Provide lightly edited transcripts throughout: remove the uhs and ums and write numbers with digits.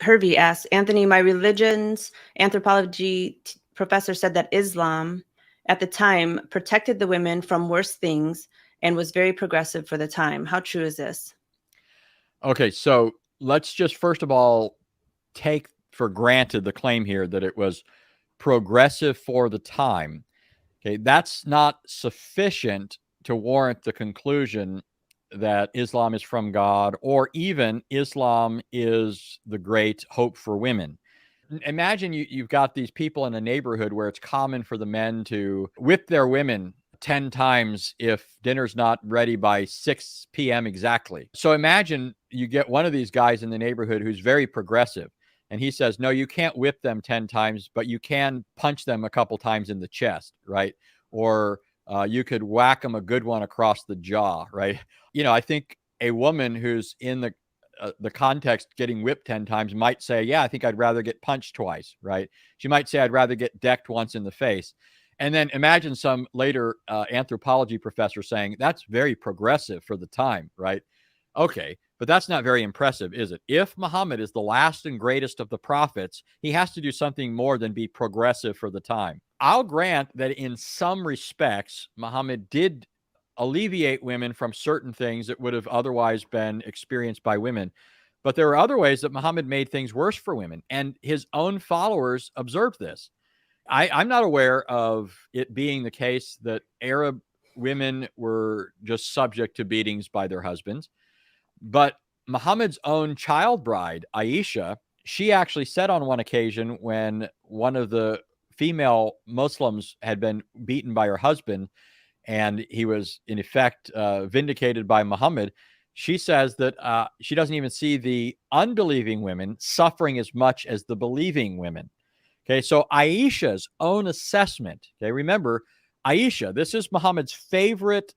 Hervey asks, Anthony, my religion's anthropology professor said that Islam at the time protected the women from worse things and was very progressive for the time. How true is this? Okay, so let's just first of all take for granted the claim here that it was progressive for the time. Okay, that's not sufficient to warrant the conclusion that Islam is from God or even Islam is the great hope for women. Imagine you've got these people in a neighborhood where it's common for the men to whip their women 10 times if dinner's not ready by 6 p.m. exactly. So imagine you get one of these guys in the neighborhood who's very progressive. And he says, no, you can't whip them 10 times, but you can punch them a couple times in the chest, right? Or you could whack them a good one across the jaw, right? I think a woman who's in the context getting whipped 10 times might say, yeah, I think I'd rather get punched twice, right? She might say, I'd rather get decked once in the face. And then imagine some later anthropology professor saying, that's very progressive for the time, right? Okay, but that's not very impressive, is it? If Muhammad is the last and greatest of the prophets, he has to do something more than be progressive for the time. I'll grant that in some respects, Muhammad did alleviate women from certain things that would have otherwise been experienced by women. But there are other ways that Muhammad made things worse for women, and his own followers observed this. I'm not aware of it being the case that Arab women were just subject to beatings by their husbands. But Muhammad's own child bride, Aisha, she actually said on one occasion when one of the female Muslims had been beaten by her husband and he was in effect vindicated by Muhammad, she says that she doesn't even see the unbelieving women suffering as much as the believing women. Okay, so Aisha's own assessment, okay, remember, Aisha, this is Muhammad's favorite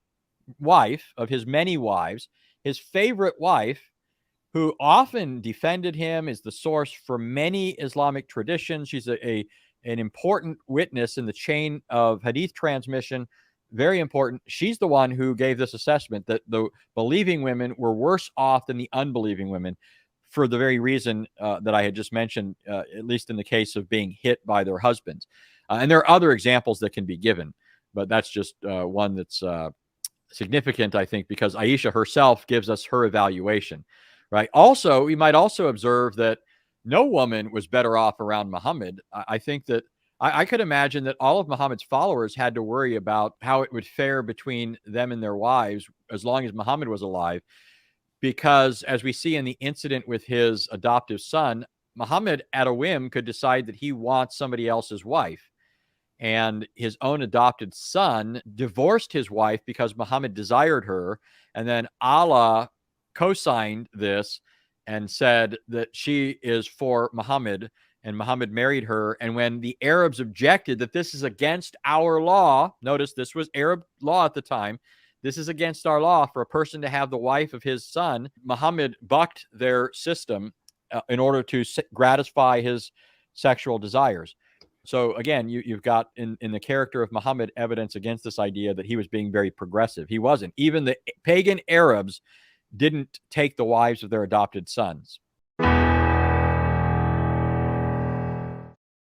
wife of his many wives, his favorite wife, who often defended him, is the source for many Islamic traditions. She's an important witness in the chain of hadith transmission. Very important. She's the one who gave this assessment that the believing women were worse off than the unbelieving women for the very reason that I had just mentioned, at least in the case of being hit by their husbands. And there are other examples that can be given, but that's just one that's significant, I think, because Aisha herself gives us her evaluation, right? Also, we might also observe that no woman was better off around Muhammad. I think that I could imagine that all of Muhammad's followers had to worry about how it would fare between them and their wives as long as Muhammad was alive, because as we see in the incident with his adoptive son, Muhammad at a whim could decide that he wants somebody else's wife. And his own adopted son divorced his wife because Muhammad desired her. And then Allah co-signed this and said that she is for Muhammad, and Muhammad married her. And when the Arabs objected that this is against our law, notice this was Arab law at the time, this is against our law for a person to have the wife of his son, Muhammad bucked their system in order to gratify his sexual desires. So again, you've got in the character of Muhammad evidence against this idea that he was being very progressive. He wasn't. Even the pagan Arabs didn't take the wives of their adopted sons.